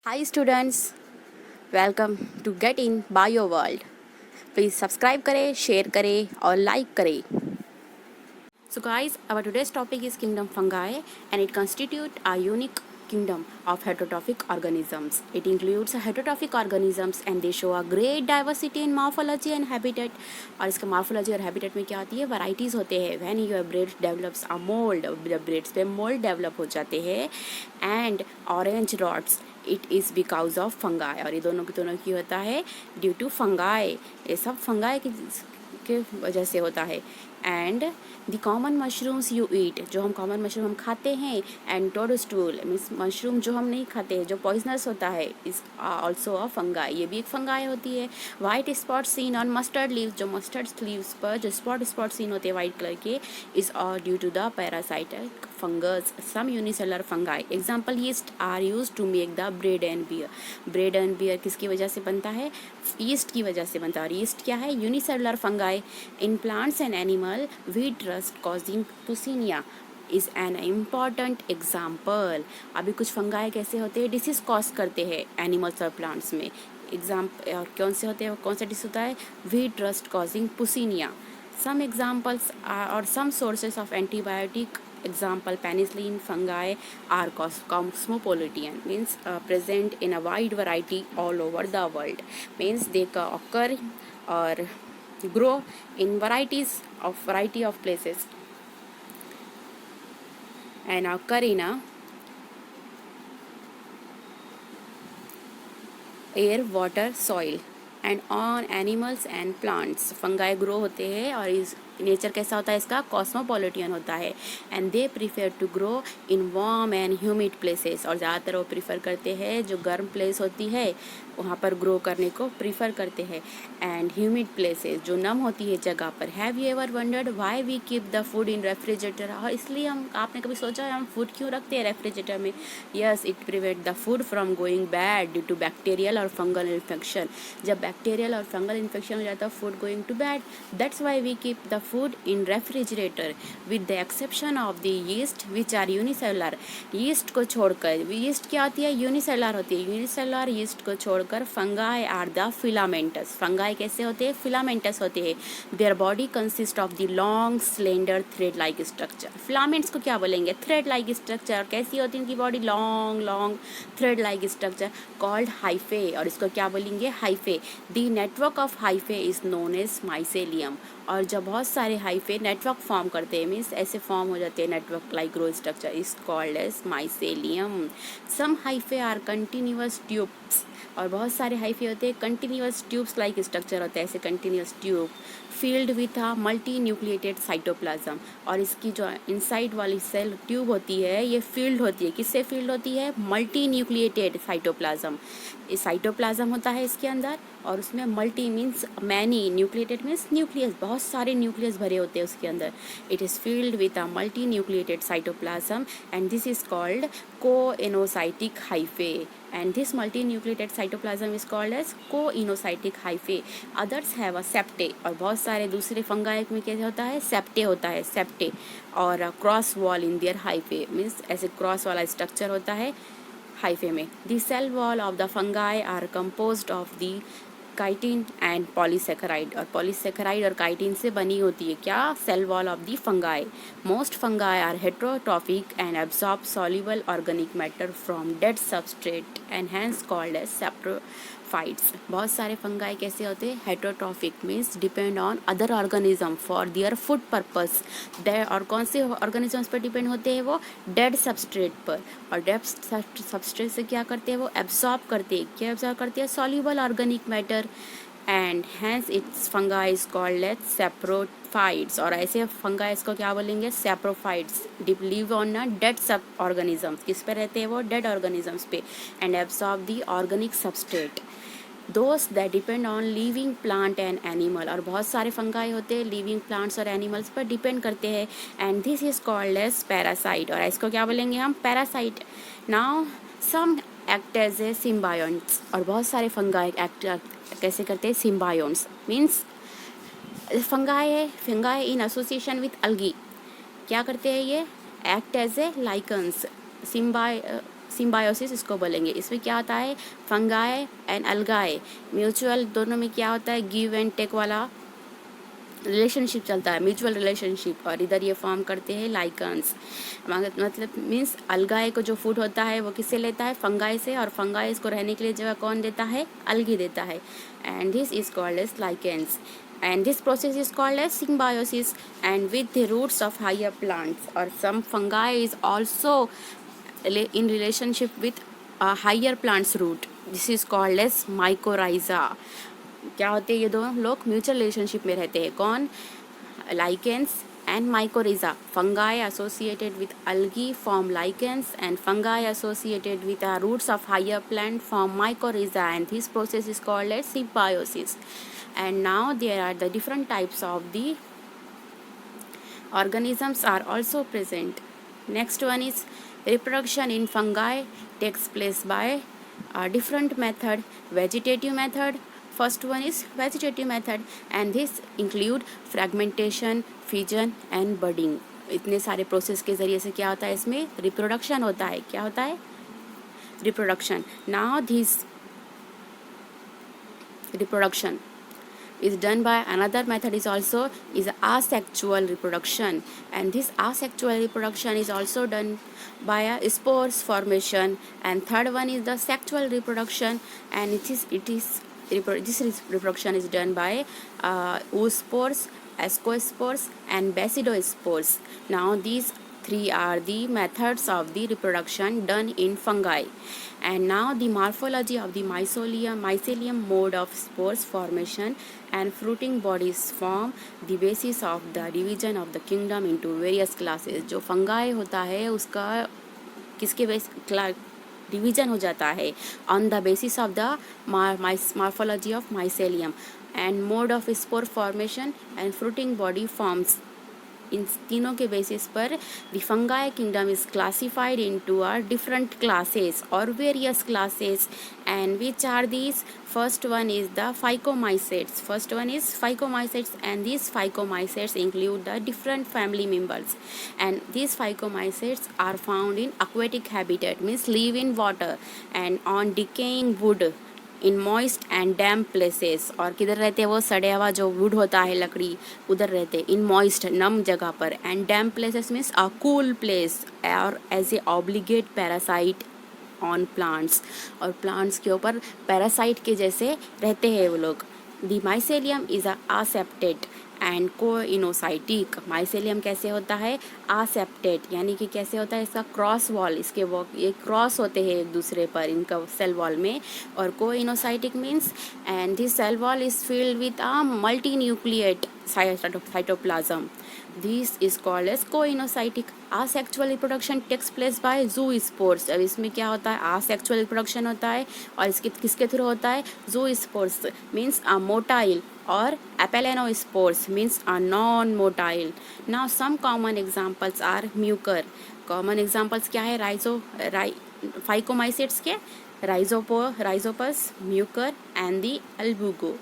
Hi students, welcome to Get in Bio World. Please subscribe करें, share करें और like करें. So guys, our today's topic is kingdom fungi and it constitute a unique kingdom of heterotrophic organisms. It includes heterotrophic organisms and they show a great diversity in morphology and habitat. और इसके morphology और habitat में क्या आती है, varieties होते हैं. When your breed develops a mold, जब breeds पे mold develop हो जाते हैं and orange rods, it is because of fungi. और ये दोनों की होता है due to fungi. ये सब fungi के वजह से होता है. And the common mushrooms you eat, जो हम कॉमन मशरूम हम खाते हैं, एंड टोडस्टूल मीन्स मशरूम जो हम नहीं खाते हैं, जो पॉइजनस होता है, इज ऑल्सो अ फंगाई, ये भी एक फंगाई होती है. White spot seen on mustard leaves, जो मस्टर्ड लीव्स पर जो स्पॉट सीन होते हैं वाइट कलर के, is due to the parasitic fungus. Some unicellular fungi example yeast are use to make the bread and beer. Bread and beer किसकी वजह से बनता है? यीस्ट की वजह से बनता है. और यीस्ट क्या है? Unicellular fungi. In plants and animal wheat rust causing Puccinia is an important example. अभी कुछ फंगाई कैसे होते हैं? डिसीज कॉज करते हैं एनिमल्स और प्लांट्स में. एग्जाम्पल और कौन से होते हैं? कौन सा डिसीज होता है? wheat rust causing Puccinia. Some examples or some sources of antibiotic example penicillin fungi are cosmopolitan, means present in a wide variety all over the world, means they occur or grow in variety of places and occur in a air, water, soil and on animals and plants. Fungi grow होते हैं और इस nature कैसा होता है इसका? Cosmopolitan होता है. And they prefer to grow in warm and humid places, और ज़्यादातर वो प्रीफर करते हैं जो गर्म प्लेस होती है वहाँ पर ग्रो करने को प्रीफर करते हैं. एंड ह्यूमिड प्लेसेस जो नम होती है जगह पर. Have you ever wondered why we keep the food in refrigerator? और इसलिए आपने कभी सोचा है हम फूड क्यों रखते हैं रेफ्रिजरेटर में? Yes, it prevent the food from going bad due to bacterial और फंगल इन्फेक्शन. जब बैक्टीरियल और फंगल इन्फेक्शन हो जाता है food going to bad, that's why we keep the food in refrigerator with the exception of the yeast which are unicellular. yeast को छोड़कर, yeast क्या होती है? unicellular होती है. unicellular yeast को छोड़कर fungi are the filamentous. fungi कैसे होते हैं? filamentous होते हैं. their body consists of the long slender thread like structure. filaments को क्या बोलेंगे? thread like structure. कैसी होती है इनकी body? long thread like structure called hyphae. और इसको क्या बोलेंगे? hyphae. the network of hyphae is known as mycelium. और जब बहुत सारे हाइफे नेटवर्क फॉर्म करते हैं, मीन्स ऐसे फॉर्म हो जाते हैं network like growth structure, is called as mycelium. Some hyphae are continuous tubes, और बहुत सारे हाइफे होते हैं कंटिन्यूअस ट्यूब्स लाइक स्ट्रक्चर होता है, ऐसे continuous tube field with a multinucleated cytoplasm. और इसकी जो इनसाइड वाली सेल ट्यूब होती है ये फील्ड होती है. किससे फील्ड होती है? Multinucleated cytoplasm. इस साइटोप्लाज्म होता है इसके अंदर और उसमें multi means many, nucleated means nucleus, बहुत सारे न्यूक्लियस भरे होते हैं उसके अंदर. It is filled with a multinucleated cytoplasm and this is called coenocytic hyphae. and this multinucleated cytoplasm is called as coenocytic hyphae. others have a septae. और बहुत सारे दूसरे फंगाई में कैसे होता है? सेप्टे होता है, सेप्टे. और cross wall in their hyphae, means ऐसे क्रॉस वाला स्ट्रक्चर होता है हाइफे में. The cell wall of the fungi are composed of the chitin and polysaccharide. और पॉलीसेकेराइड और काइटिन से बनी होती है क्या? Cell wall of the fungi. Most fungi are heterotrophic and absorb soluble organic matter from dead substrate and hence called as saprophytes. बहुत सारे fungi कैसे होते हैं? Heterotrophic means depend on other organism for their food purpose. और कौन से organisms पर depend होते हैं वो? डेड सबस्ट्रेट पर. और डेड सबस्ट्रेट से क्या करते हैं वो? एब्सॉर्ब करते हैं. क्या एब्सॉर्ब करते हैं? Soluble organic matter and hence its fungi is called as saprophytes. और ऐसे fungi को क्या बोलेंगे? saprophytes. live on a dead sub organisms. किस पे रहते हैं वो? dead organisms पे. and absorb the organic substrate. those that depend on living plant and animal. और बहुत सारे fungi होते हैं living plants और animals पर डिपेंड करते हैं and this is called as parasite. और इसको क्या बोलेंगे हम? parasite. now some act as a symbionts. और बहुत सारे fungi act कैसे करते हैं? सिम्बायोन्स मीन्स फंगाई है, fungi in association with algae. क्या करते हैं ये? Act as a lichens. Symbiosis इसको बोलेंगे। इसमें क्या होता है, फंगाई एंड अलगाई म्यूचुअल दोनों में क्या होता है, गिव एंड टेक वाला रिलेशनशिप चलता है, म्यूचुअल रिलेशनशिप, और इधर ये फॉर्म करते हैं लाइकन्स। मतलब मीन्स अलगाई को जो फूड होता है वो किससे लेता है, फंगाई से, और फंगाई इसको रहने के लिए जगह कौन देता है, अलगी देता है। And this is called as lichens, and this process is called as symbiosis, and with the roots of higher plants, or some fungi is also in relationship with a higher plants root. This is called as mycorrhiza. क्या होते हैं ये दोनों लोग mutual relationship में रहते हैं, कौन, lichens and mycorrhiza. Fungi associated with algae form lichens, and fungi associated with the roots of higher plant form mycorrhiza, and this process is called as symbiosis. And now there are the different types of the organisms are also present. Next one is reproduction in fungi takes place by a different method, vegetative method. First one is vegetative method, and this include fragmentation, fission and budding. इतने सारे process के ज़रिए से क्या होता है, इसमें reproduction होता है। क्या होता है, reproduction. Now this reproduction is done by another method is also is asexual reproduction, and this asexual reproduction is also done by a spores formation. And third one is the sexual reproduction, and this reproduction is done by oospores, ascospores and basidospores. Now these three are the methods of the reproduction done in fungi. And now the morphology of the mycelium mode of spores formation and fruiting bodies form the basis of the division of the kingdom into various classes. जो fungi होता है उसका किसके base division हो जाता है, on the basis of the morphology of mycelium and mode of spore formation and fruiting body forms. इन तीनों के बेसिस पर the fungi kingdom is classified into a different classes or various classes. And which are these? First one is the phycomycetes. And these phycomycetes include the different family members, and these phycomycetes are found in aquatic habitat, means live in water and on decaying wood in moist and damp places. और किधर रहते हैं वो, सड़े हुआ जो would होता है लकड़ी उधर रहते हैं, इन मॉइस्ट नम जगह पर. And damp places means a cool place, और as a obligate parasite on plants, और प्लांट्स के ऊपर पैरासाइट के जैसे रहते हैं वो लोग. The mycelium is a aseptate and coenocytic. Mycelium कैसे होता है, आसेप्टेट, यानी कि कैसे होता है, इसका क्रॉस वॉल, इसके ये क्रॉस होते हैं एक दूसरे पर इनका सेल वॉल में. और coenocytic means and this cell wall is filled with a multinucleate cytoplasm. This is called as coinocytic. Asexual reproduction takes place by zoospores. अब इसमें क्या होता है, asexual reproduction होता है, और इसके किसके थ्रू होता है, zoospores means a motile, or apelenospores means a non-motile. Now some common examples are mucor. Common examples क्या है, phycomycetes के rhizopus, mucor and the albugo.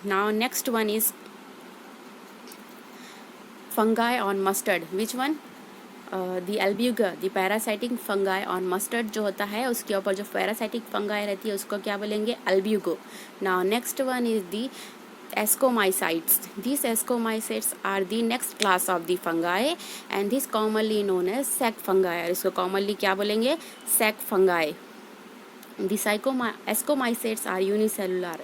Now next one is fungi on mustard. Which one? The albuga, the parasitic fungi on mustard जो होता है उसके ऊपर जो parasitic fungi रहती है उसको क्या बोलेंगे, albugo. Now next one is the ascomycetes. These ascomycetes are the next class of the fungi, and this commonly known as sac fungi. और इसको commonly क्या बोलेंगे, sac fungi. The ascomycetes are unicellular.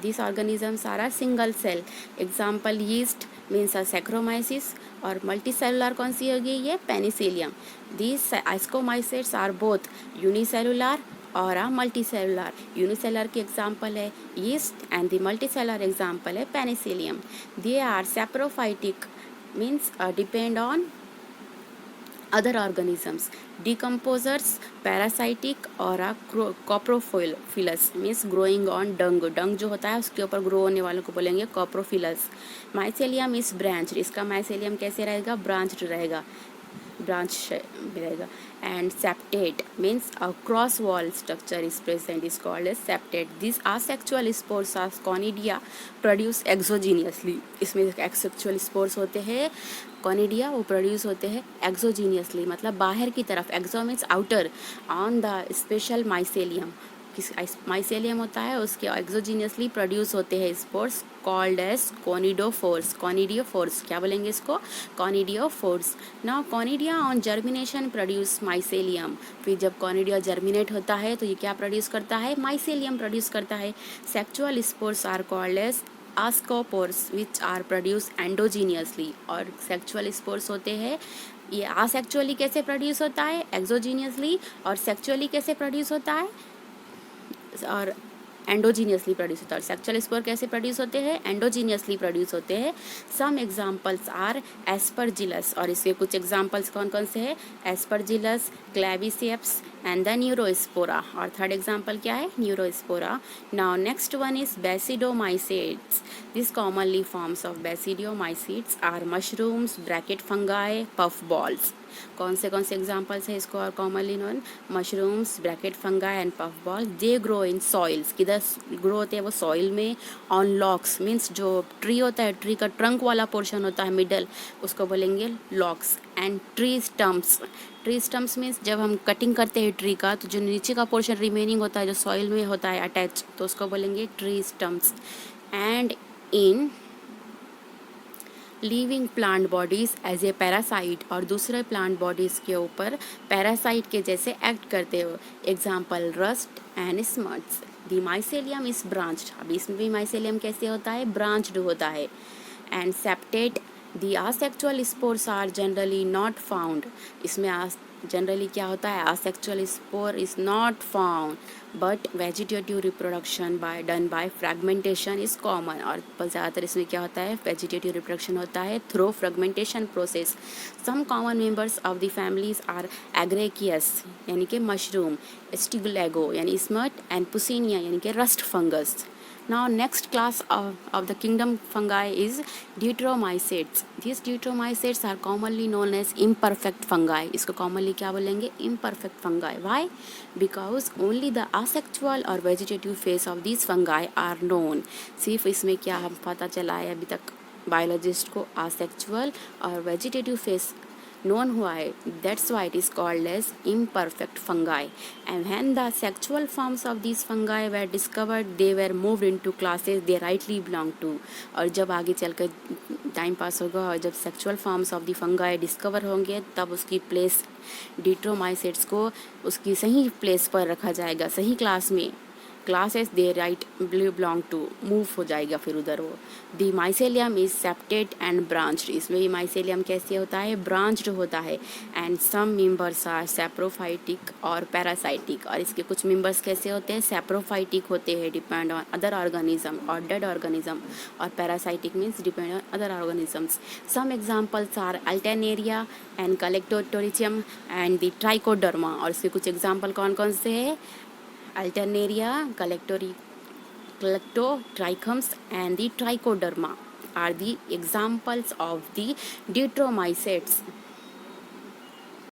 These organisms are a single cell. Example yeast means a Saccharomyces, और multicellular कौन सी होगी, ये Penicillium. These ascomycetes are both unicellular और a multicellular. Unicellular की example है yeast, and the multicellular example है Penicillium. They are saprophytic, means depend on other organisms. Decomposers, parasitic और coprophilous means growing on dung. dung जो होता है उसके ऊपर ग्रो होने वालों को बोलेंगे coprophilous. Mycelium is branched. इसका mycelium कैसे रहेगा, branched रहेगा. ब्रांच मिलेगा. And septate means a cross wall structure is present, is called as septate. These asexual spores are conidia produce exogenously. इसमें asexual spores होते हैं कॉनिडिया, वो प्रोड्यूस होते हैं एक्सोजीनियसली, मतलब बाहर की तरफ. Exo means outer on the special mycelium. Mycelium होता है उसके एक्सोजीनियसली प्रोड्यूस होते हैं spores called as conidiophores. Conidiophores क्या बोलेंगे इसको? Conidiophores. Now conidia on germination produce mycelium. फिर जब कॉनिडिया जर्मिनेट होता है तो ये क्या प्रोड्यूस करता है? माइसेलियम प्रोड्यूस करता है. Sexual spores are called as ascospores which are produce endogenously. और सेक्चुअल स्पोर्स होते हैं ये आसेक्चुअली कैसे प्रोड्यूस होता है? एक्सोजीनियसली. और सेक्चुअली कैसे प्रोड्यूस होता है? और एंडोजीनियसली प्रोड्यूस होता है. सेक्चुअल स्पोर कैसे प्रोड्यूस होते हैं? एंडोजीनियसली प्रोड्यूस होते हैं. Some examples are Aspergillus. और इसके कुछ एग्जांपल्स कौन कौन से हैं? Aspergillus, Claviceps and the Neurospora. और थर्ड एग्जांपल क्या है? Neurospora. Now next one is Basidiomycetes. This commonly forms of Basidiomycetes are mushrooms, bracket fungi, puff balls. कौन से एग्जांपल्स है इसको? और commonly known mushrooms, bracket fungi and puff ball. They grow in soils. किधर grow होते हैं वो? Soil में. ऑन लॉक्स मीन्स जो ट्री होता है, ट्री का ट्रंक वाला पोर्शन होता है मिडल, उसको बोलेंगे locks. And tree stumps. Tree stumps means जब हम कटिंग करते हैं ट्री का तो जो नीचे का पोर्शन रिमेनिंग होता है जो सॉइल में होता है अटैच, तो उसको बोलेंगे tree stumps. And in living plant bodies as a parasite. और दूसरे प्लांट बॉडीज़ के ऊपर पैरासाइट के जैसे एक्ट करते हो. Example rust and smuts. The mycelium is branched. अब इसमें भी माइसेलियम कैसे होता है? ब्रांच्ड होता है. And septate. The asexual spores are generally not found. इसमें जनरली क्या होता है? Asexual spore is not found but vegetative reproduction done by fragmentation is common. और ज़्यादातर इसमें क्या होता है? वेजिटेटिव रिप्रोडक्शन होता है through fragmentation process. Some common members of the families are Agaricus यानी कि मशरूम, स्टिग्लेगो यानी स्मट, एंड पुसिनिया यानी कि rust fungus. Now next class of the kingdom fungi is deuteromycetes. These deuteromycetes are commonly known as imperfect fungi. इसको commonly क्या बोलेंगे? Imperfect fungi. Why? Because only the asexual or vegetative phase of these fungi are known. सिर्फ इसमें क्या हम पता चला है अभी तक बायोलॉजिस्ट को? asexual और vegetative phase known हुआ है. That's why it is called as imperfect fungi. And when the sexual forms of these fungi were discovered, they were moved into classes they rightly belong to. और जब आगे चलकर time pass होगा और जब sexual forms of the fungi discover होंगे तब उसकी प्लेस डिट्रोमाइसेट्स को उसकी सही प्लेस पर रखा जाएगा, सही क्लास में. Classes they right belong to move हो जाएगा फिर उधर वो. The mycelium is septate and branched. इसमें भी माइसेलियम कैसे होता है? ब्रांच्ड होता है. And some members are saprophytic और पैरासाइटिक. और इसके कुछ मेंबर्स कैसे होते हैं? सैप्रोफाइटिक होते हैं, डिपेंड ऑन अदर ऑर्गेनिज्म और डेड ऑर्गेनिज्म. और parasitic means depend on other organisms. Some examples are Alternaria and Colletotrichum and the Trichoderma. और इसके कुछ एग्जाम्पल कौन कौन से हैं? Alternaria, Calectotrichums and the Trichoderma are the examples of the deuteromycetes.